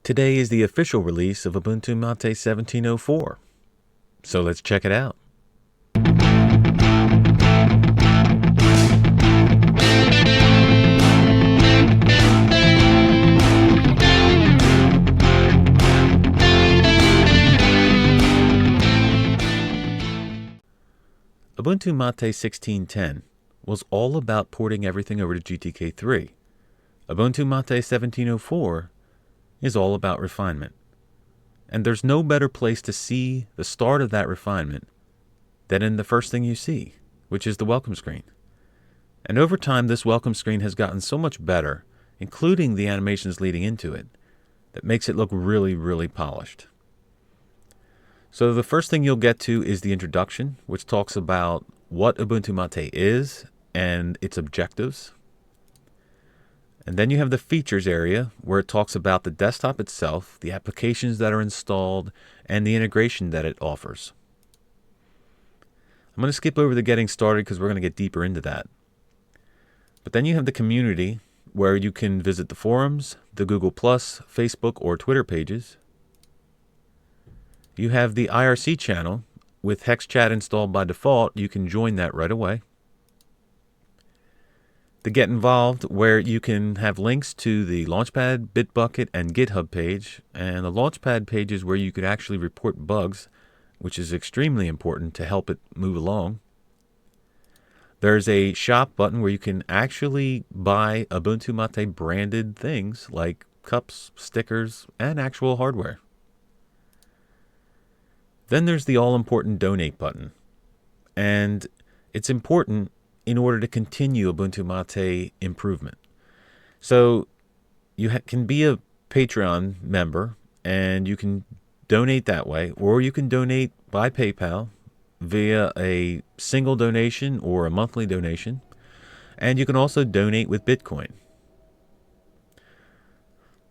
Today is the official release of Ubuntu Mate 17.04, so let's check it out. Ubuntu Mate 16.10 was all about porting everything over to GTK3. Ubuntu Mate 17.04 is all about refinement. And there's no better place to see the start of that refinement than in the first thing you see, which is the welcome screen. And over time, this welcome screen has gotten so much better, including the animations leading into it, that makes it look really, really polished. So the first thing you'll get to is the introduction, which talks about what Ubuntu Mate is and its objectives. And then you have the features area, where it talks about the desktop itself, the applications that are installed, and the integration that it offers. I'm going to skip over the getting started because we're going to get deeper into that. But then you have the community, where you can visit the forums, the Google+, Facebook, or Twitter pages. You have the IRC channel. With HexChat installed by default, you can join that right away. The Get Involved, where you can have links to the Launchpad, Bitbucket, and GitHub page. And the Launchpad page is where you could actually report bugs, which is extremely important to help it move along. There's a shop button where you can actually buy Ubuntu Mate branded things like cups, stickers, and actual hardware. Then there's the all-important donate button. And it's important in order to continue Ubuntu Mate improvement. So you can be a Patreon member and you can donate that way, or you can donate by PayPal via a single donation or a monthly donation. And you can also donate with Bitcoin.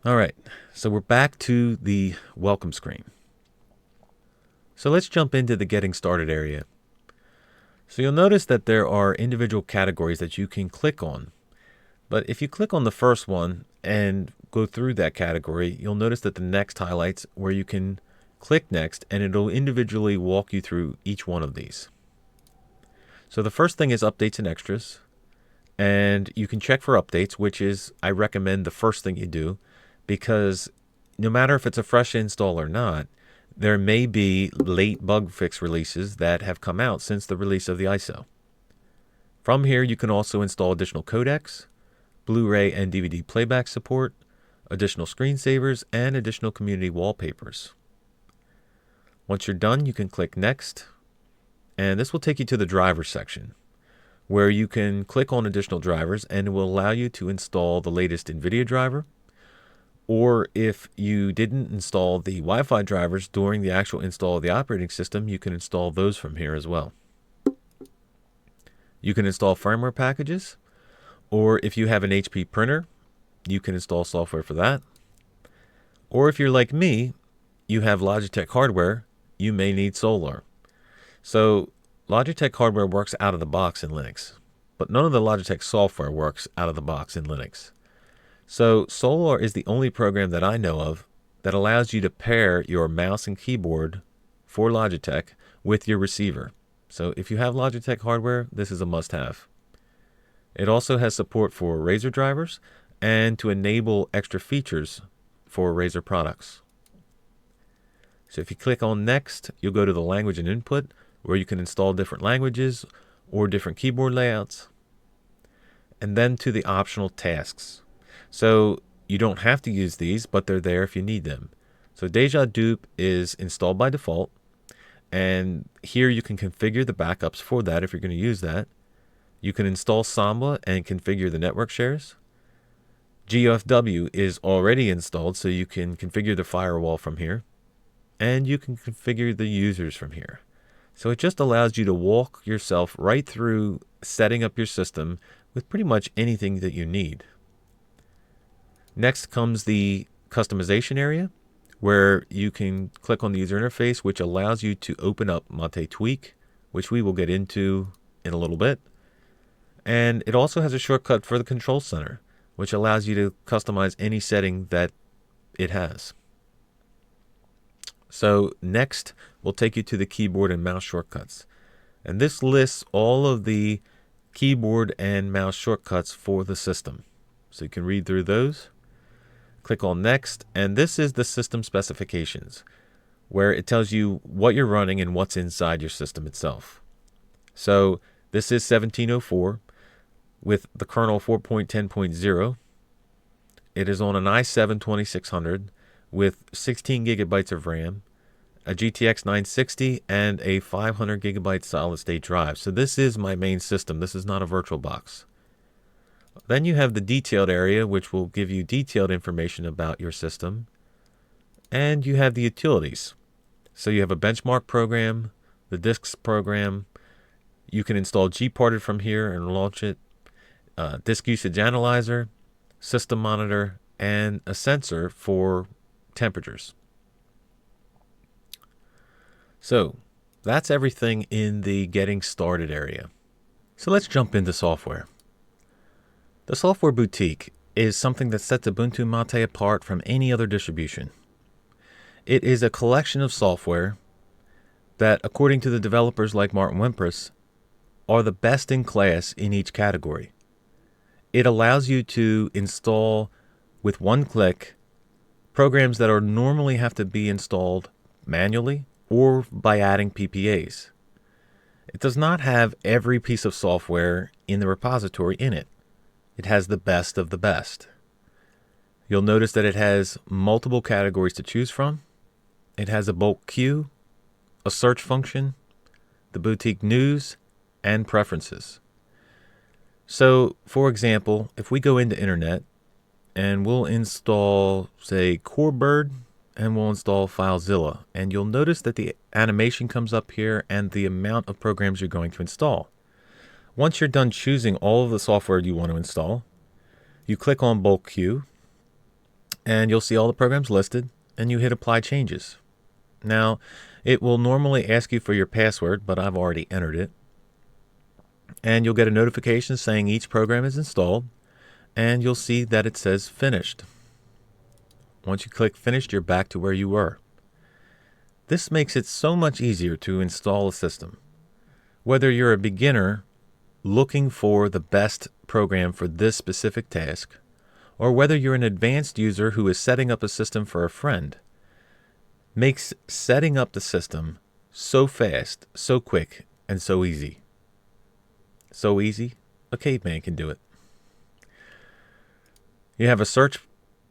All right, so we're back to the welcome screen. So let's jump into the getting started area. So you'll notice that there are individual categories that you can click on. But if you click on the first one and go through that category, you'll notice that the next highlights where you can click next and it'll individually walk you through each one of these. So the first thing is updates and extras. And you can check for updates, which is, I recommend the first thing you do, because no matter if it's a fresh install or not, there may be late bug fix releases that have come out since the release of the ISO. From here, you can also install additional codecs, Blu-ray and DVD playback support, additional screensavers, and additional community wallpapers. Once you're done, you can click Next, and this will take you to the drivers section, where you can click on additional drivers, and it will allow you to install the latest NVIDIA driver. Or if you didn't install the Wi-Fi drivers during the actual install of the operating system, you can install those from here as well. You can install firmware packages, or if you have an HP printer, you can install software for that. Or if you're like me, you have Logitech hardware, you may need Solar. So Logitech hardware works out of the box in Linux, but none of the Logitech software works out of the box in Linux. So Solar is the only program that I know of that allows you to pair your mouse and keyboard for Logitech with your receiver. So if you have Logitech hardware, this is a must-have. It also has support for Razer drivers and to enable extra features for Razer products. So if you click on Next, you'll go to the language and input, where you can install different languages or different keyboard layouts. And then to the optional tasks. So you don't have to use these, but they're there if you need them. So Deja Dupe is installed by default. And here you can configure the backups for that if you're going to use that. You can install Samba and configure the network shares. GFW is already installed, so you can configure the firewall from here. And you can configure the users from here. So it just allows you to walk yourself right through setting up your system with pretty much anything that you need. Next comes the customization area, where you can click on the user interface, which allows you to open up Mate Tweak, which we will get into in a little bit. And it also has a shortcut for the control center, which allows you to customize any setting that it has. So next, we'll take you to the keyboard and mouse shortcuts. And this lists all of the keyboard and mouse shortcuts for the system. So you can read through those. Click on Next, and this is the system specifications, where it tells you what you're running and what's inside your system itself. So this is 1704 with the kernel 4.10.0. It is on an i7 2600 with 16 gigabytes of RAM, a GTX 960, and a 500 gigabyte solid state drive. So this is my main system. This is not a VirtualBox. Then you have the detailed area, which will give you detailed information about your system. And you have the utilities. So you have a benchmark program, the disks program. You can install gparted from here and launch it. Disk usage analyzer, system monitor, and a sensor for temperatures. So that's everything in the getting started area. So let's jump into software. The Software Boutique is something that sets Ubuntu Mate apart from any other distribution. It is a collection of software that, according to the developers like Martin Wimpress, are the best in class in each category. It allows you to install with one click programs that are normally have to be installed manually or by adding PPAs. It does not have every piece of software in the repository in it. It has the best of the best. You'll notice that it has multiple categories to choose from. It has a bulk queue, a search function, the boutique news, and preferences. So, for example, if we go into Internet and we'll install, say, Corebird, and we'll install FileZilla, and you'll notice that the animation comes up here and the amount of programs you're going to install. Once you're done choosing all of the software you want to install, you click on Bulk Queue, and you'll see all the programs listed, and you hit Apply Changes. Now, it will normally ask you for your password, but I've already entered it. And you'll get a notification saying each program is installed, and you'll see that it says Finished. Once you click Finished, you're back to where you were. This makes it so much easier to install a system. Whether you're a beginner looking for the best program for this specific task, or whether you're an advanced user who is setting up a system for a friend, makes setting up the system so fast, so quick, and so easy. So easy, a caveman can do it. You have a search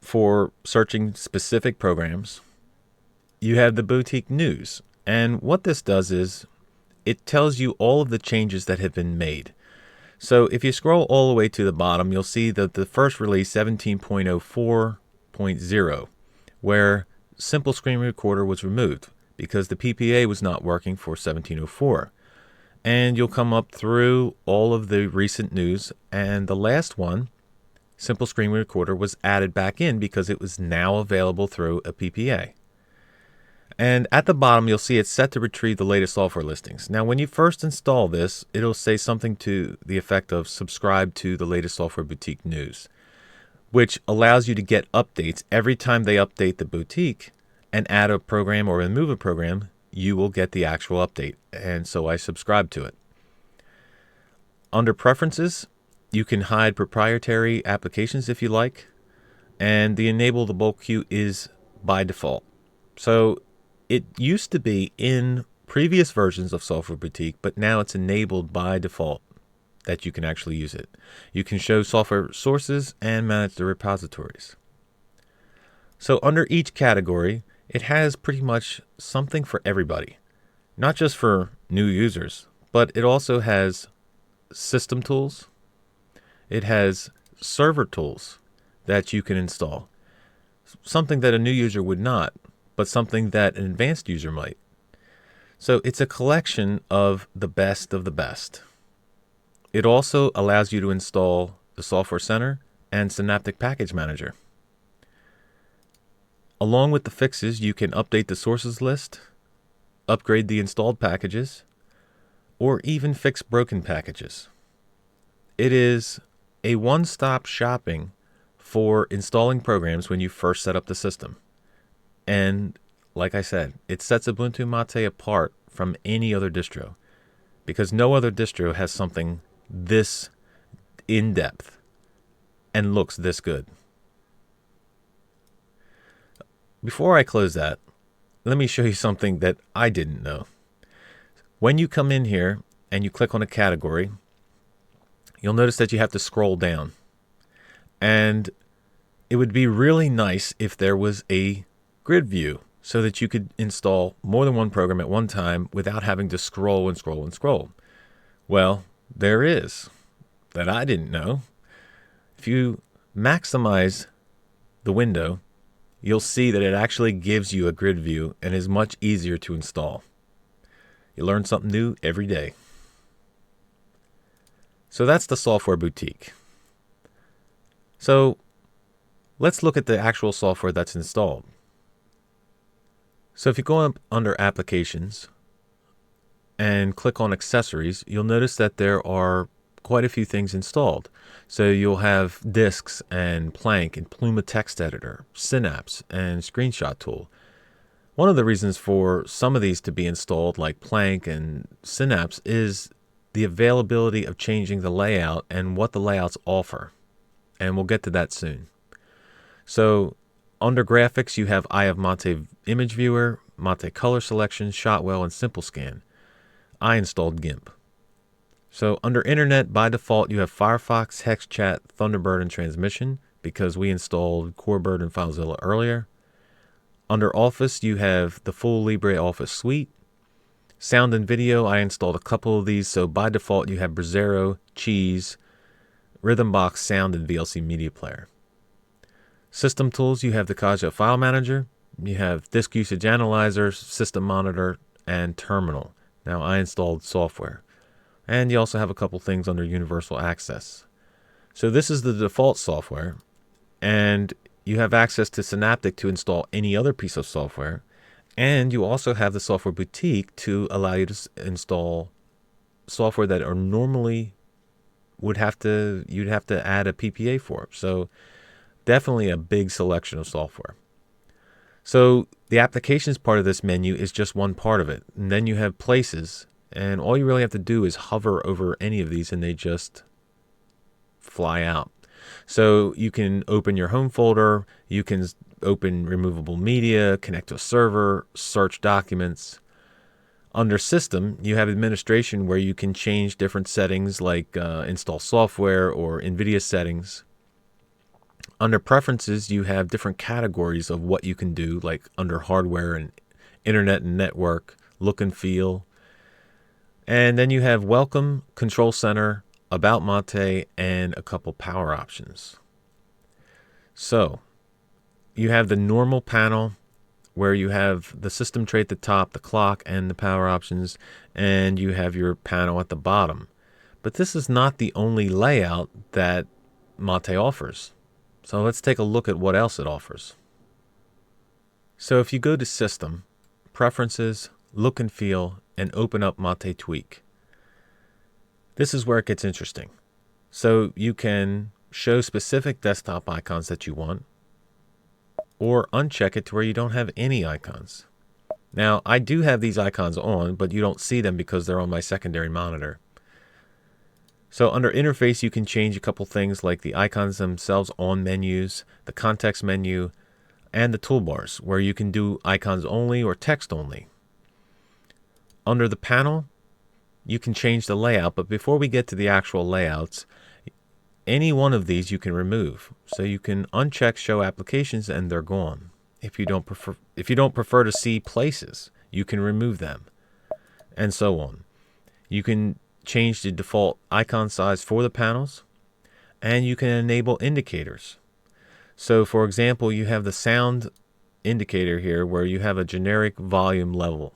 for searching specific programs. You have the boutique news, and what this does is it tells you all of the changes that have been made. So if you scroll all the way to the bottom, you'll see that the first release, 17.04.0, where Simple Screen Recorder was removed because the PPA was not working for 1704. And you'll come up through all of the recent news, and the last one, Simple Screen Recorder, was added back in because it was now available through a PPA. And at the bottom, you'll see it's set to retrieve the latest software listings. Now, when you first install this, it'll say something to the effect of subscribe to the latest Software Boutique news, which allows you to get updates every time they update the boutique and add a program or remove a program. You will get the actual update, and so I subscribe to it. Under Preferences, you can hide proprietary applications if you like, and the Enable the Bulk Queue is by default. So it used to be in previous versions of Software Boutique, but now it's enabled by default that you can actually use it. You can show software sources and manage the repositories. So under each category, it has pretty much something for everybody, not just for new users, but it also has system tools. It has server tools that you can install, something that a new user would not, but something that an advanced user might. So it's a collection of the best of the best. It also allows you to install the Software Center and Synaptic Package Manager. Along with the fixes, you can update the sources list, upgrade the installed packages, or even fix broken packages. It is a one-stop shopping for installing programs when you first set up the system. And like I said, it sets Ubuntu Mate apart from any other distro because no other distro has something this in-depth and looks this good. Before I close that, let me show you something that I didn't know. When you come in here and you click on a category, you'll notice that you have to scroll down. And it would be really nice if there was a grid view so that you could install more than one program at one time without having to scroll and scroll and scroll. Well, there is, that I didn't know. If you maximize the window, you'll see that it actually gives you a grid view and is much easier to install. You learn something new every day. So that's the software boutique. So let's look at the actual software that's installed. So if you go up under Applications and click on Accessories, you'll notice that there are quite a few things installed. So you'll have disks and Plank and Pluma text editor, Synapse, and Screenshot tool. One of the reasons for some of these to be installed, like Plank and Synapse, is the availability of changing the layout and what the layouts offer. And we'll get to that soon. So under Graphics, you have I have Mate Image Viewer, Mate Color Selection, Shotwell, and Simple Scan. I installed GIMP. So under Internet, by default, you have Firefox, HexChat, Thunderbird, and Transmission because we installed Corebird and FileZilla earlier. Under Office, you have the full LibreOffice suite. Sound and video, I installed a couple of these, so by default, you have Brasero, Cheese, Rhythmbox, Sound, and VLC Media Player. System tools, you have the Kaja File Manager, you have Disk Usage Analyzer, System Monitor, and Terminal. Now, I installed software. And you also have a couple things under Universal Access. So this is the default software, and you have access to Synaptic to install any other piece of software, and you also have the Software Boutique to allow you to install software that are normally you'd have to add a PPA for. So definitely a big selection of software. So the applications part of this menu is just one part of it. And then you have places, and all you really have to do is hover over any of these and they just fly out. So you can open your home folder, you can open removable media, connect to a server, search documents. Under System, you have Administration where you can change different settings like install software or NVIDIA settings. Under Preferences, you have different categories of what you can do, like under Hardware and Internet and Network, Look and Feel. And then you have Welcome, Control Center, About Mate, and a couple power options. So you have the normal panel where you have the system tray at the top, the clock, and the power options, and you have your panel at the bottom. But this is not the only layout that Mate offers. So let's take a look at what else it offers. So if you go to System, Preferences, Look and Feel, and open up Mate Tweak, this is where it gets interesting. So you can show specific desktop icons that you want, or uncheck it to where you don't have any icons. Now, I do have these icons on, but you don't see them because they're on my secondary monitor. So under Interface, you can change a couple things like the icons themselves on menus, the context menu, and the toolbars, where you can do icons only or text only. Under the panel, you can change the layout, but before we get to the actual layouts, any one of these you can remove. So you can uncheck Show Applications and they're gone. If you don't prefer to see places, you can remove them, and so on. You can change the default icon size for the panels, and you can enable indicators. So for example, you have the sound indicator here where you have a generic volume level.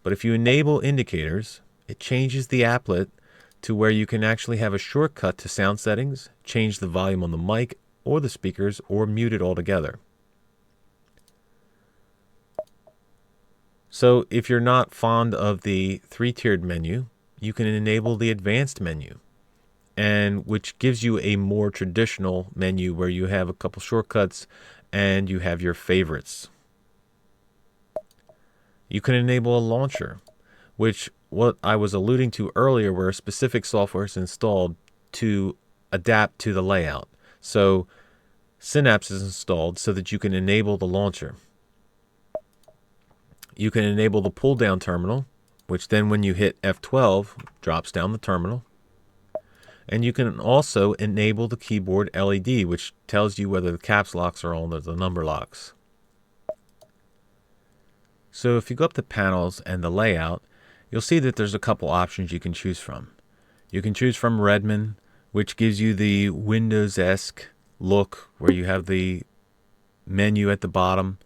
But if you enable indicators, it changes the applet to where you can actually have a shortcut to sound settings, change the volume on the mic or the speakers, or mute it altogether. So if you're not fond of the three-tiered menu, you can enable the advanced menu, and which gives you a more traditional menu where you have a couple shortcuts and you have your favorites. You can enable a launcher, which what I was alluding to earlier, where specific software is installed to adapt to the layout. So Synapse is installed so that you can enable the launcher. You can enable the pull down terminal, which then when you hit F12 drops down the terminal. And you can also enable the keyboard LED, which tells you whether the caps locks are on or the number locks. So if you go up to panels and the layout, you'll see that there's a couple options you can choose from. You can choose from Redmond, which gives you the Windows-esque look where you have the menu at the bottom,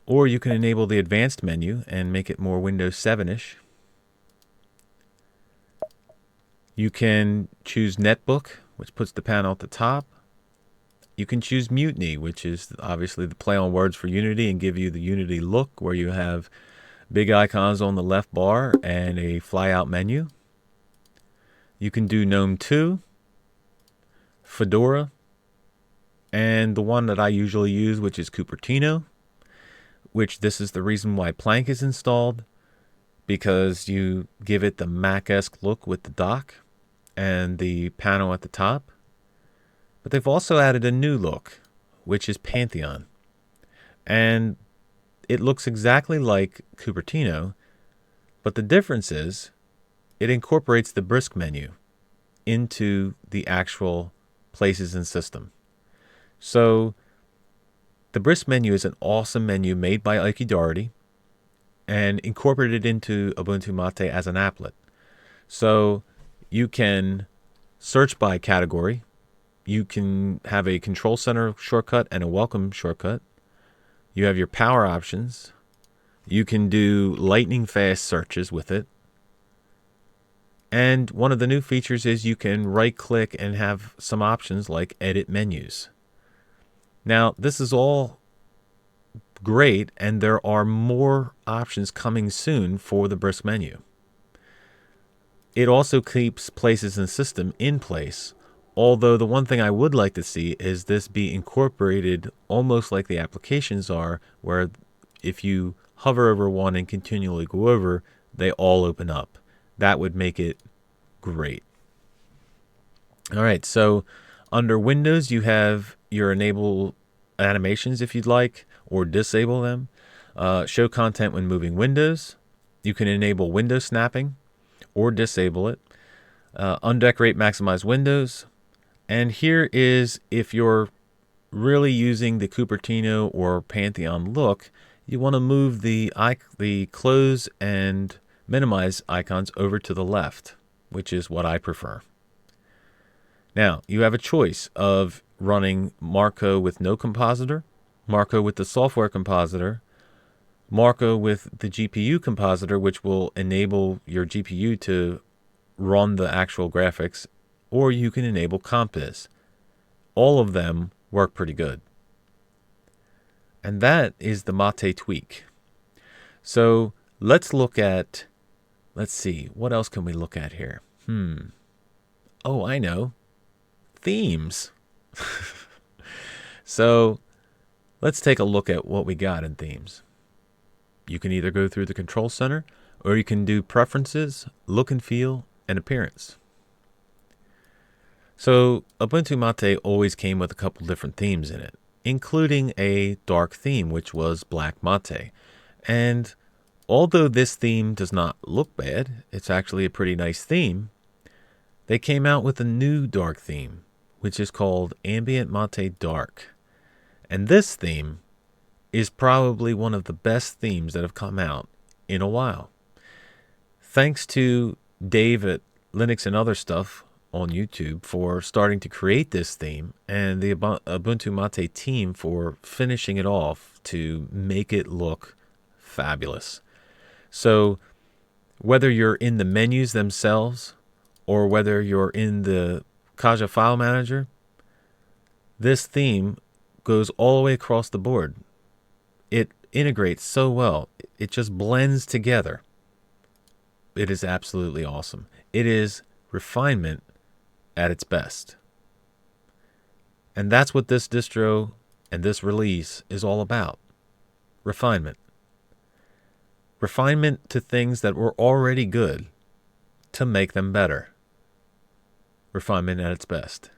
or you can enable the advanced menu and make it more Windows 7-ish. You can choose Netbook, which puts the panel at the top. You can choose Mutiny, which is obviously the play on words for Unity and give you the Unity look where you have big icons on the left bar and a fly-out menu. You can do GNOME 2, Fedora, and the one that I usually use, which is Cupertino, which this is the reason why Plank is installed, because you give it the Mac-esque look with the dock and the panel at the top. But they've also added a new look, which is Pantheon. And it looks exactly like Cupertino, but the difference is it incorporates the brisk menu into the actual places and system. So the brisk menu is an awesome menu made by Ike Doherty and incorporated into Ubuntu Mate as an applet. So you can search by category. You can have a control center shortcut and a welcome shortcut. You have your power options. You can do lightning fast searches with it. And one of the new features is you can right click and have some options like edit menus. Now, this is all great, and there are more options coming soon for the brisk menu. It also keeps places and system in place, although the one thing I would like to see is this be incorporated almost like the applications are, where if you hover over one and continually go over, they all open up. That would make it great. All right, so under Windows, you have your enable animations if you'd like, or disable them. Show content when moving windows. You can enable window snapping or disable it. Undecorate maximize windows. And here is if you're really using the Cupertino or Pantheon look, you want to move the close and minimize icons over to the left, which is what I prefer. Now, you have a choice of running Marco with no compositor, Marco with the software compositor, Marco with the GPU compositor, which will enable your GPU to run the actual graphics, or you can enable Compiz. All of them work pretty good. And that is the Mate tweak. So let's see, what else can we look at here? Oh, I know. Themes. So let's take a look at what we got in themes. You can either go through the control center, or you can do preferences, look and feel, and appearance. So Ubuntu Mate always came with a couple different themes in it, including a dark theme, which was Black Mate. And although this theme does not look bad, it's actually a pretty nice theme, they came out with a new dark theme, which is called Ambient Mate Dark. And this theme is probably one of the best themes that have come out in a while. Thanks to Dave at Linux and Other Stuff on YouTube for starting to create this theme, and the Ubuntu Mate team for finishing it off to make it look fabulous. So whether you're in the menus themselves or whether you're in the Kaja file manager, this theme goes all the way across the board. It integrates so well. It just blends together. It is absolutely awesome. It is refinement at its best. And that's what this distro and this release is all about. Refinement. Refinement to things that were already good to make them better. Refinement at its best.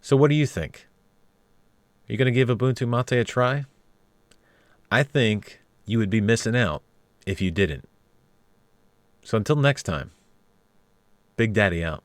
So what do you think? Are you going to give Ubuntu Mate a try? I think you would be missing out if you didn't. So until next time, Big Daddy out.